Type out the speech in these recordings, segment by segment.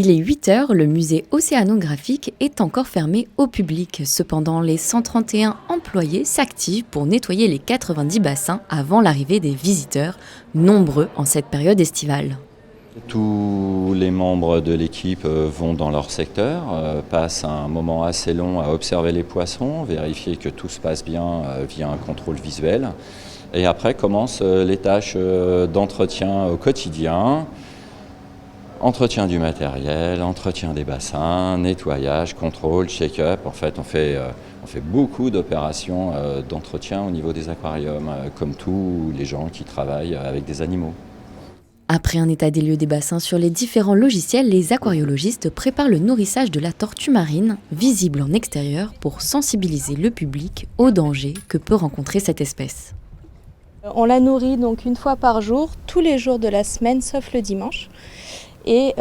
Il est 8 heures, le musée océanographique est encore fermé au public. Cependant, les 131 employés s'activent pour nettoyer les 90 bassins avant l'arrivée des visiteurs, nombreux en cette période estivale. Tous les membres de l'équipe vont dans leur secteur, passent un moment assez long à observer les poissons, vérifier que tout se passe bien via un contrôle visuel. Et après commencent les tâches d'entretien au quotidien. Entretien du matériel, entretien des bassins, nettoyage, contrôle, check-up. En fait, on fait beaucoup d'opérations d'entretien au niveau des aquariums, comme tous les gens qui travaillent avec des animaux. Après un état des lieux des bassins sur les différents logiciels, les aquariologistes préparent le nourrissage de la tortue marine, visible en extérieur, pour sensibiliser le public aux dangers que peut rencontrer cette espèce. On la nourrit donc une fois par jour, tous les jours de la semaine, sauf le dimanche. Et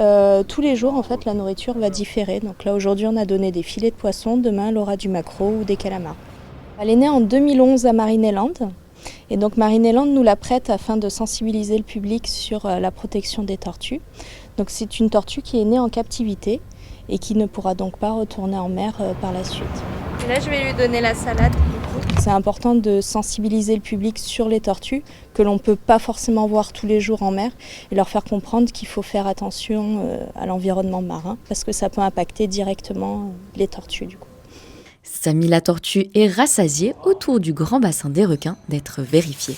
tous les jours, en fait, la nourriture va différer. Donc là, aujourd'hui, on a donné des filets de poisson. Demain, elle aura du maquereau ou des calamars. Elle est née en 2011 à Marineland. Et donc Marineland nous la prête afin de sensibiliser le public sur la protection des tortues. Donc c'est une tortue qui est née en captivité et qui ne pourra donc pas retourner en mer par la suite. Et là, je vais lui donner la salade. C'est important de sensibiliser le public sur les tortues que l'on ne peut pas forcément voir tous les jours en mer et leur faire comprendre qu'il faut faire attention à l'environnement marin parce que ça peut impacter directement les tortues du coup. Samy la tortue est rassasiée autour du grand bassin des requins d'être vérifié.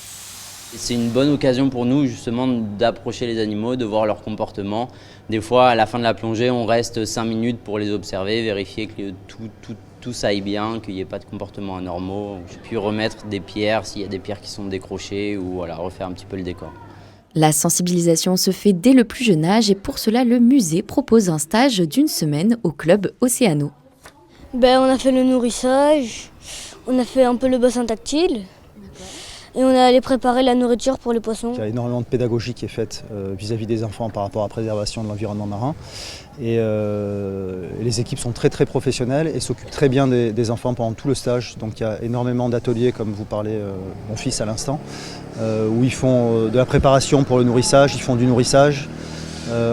C'est une bonne occasion pour nous justement d'approcher les animaux, de voir leur comportement. Des fois, à la fin de la plongée, on reste 5 minutes pour les observer, vérifier que tout ça aille bien, qu'il n'y ait pas de comportements anormaux. Puis remettre des pierres s'il y a des pierres qui sont décrochées ou voilà, refaire un petit peu le décor. La sensibilisation se fait dès le plus jeune âge et pour cela, le musée propose un stage d'1 semaine au club Océano. On a fait le nourrissage, on a fait un peu le bassin tactile et on est allé préparer la nourriture pour les poissons. Il y a énormément de pédagogie qui est faite vis-à-vis des enfants par rapport à la préservation de l'environnement marin. Et les équipes sont très professionnelles et s'occupent très bien des enfants pendant tout le stage. Donc il y a énormément d'ateliers, comme vous parlez mon fils à l'instant, où ils font de la préparation pour le nourrissage, ils font du nourrissage.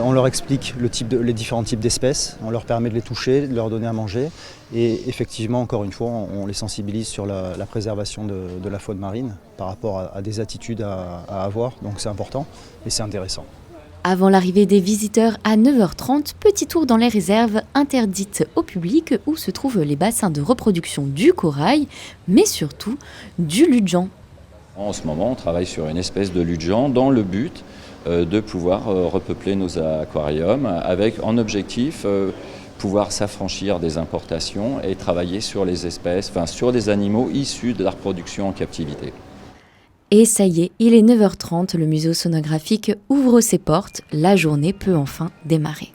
On leur explique les différents types d'espèces, on leur permet de les toucher, de leur donner à manger. Et effectivement, encore une fois, on les sensibilise sur la préservation de la faune marine par rapport à des attitudes à avoir. Donc c'est important et c'est intéressant. Avant l'arrivée des visiteurs à 9h30, petit tour dans les réserves interdites au public où se trouvent les bassins de reproduction du corail, mais surtout du ludjan. En ce moment, on travaille sur une espèce de ludjan dans le but de pouvoir repeupler nos aquariums avec en objectif pouvoir s'affranchir des importations et travailler sur les espèces, sur les animaux issus de la reproduction en captivité. Et ça y est, il est 9h30, le musée océanographique ouvre ses portes, la journée peut enfin démarrer.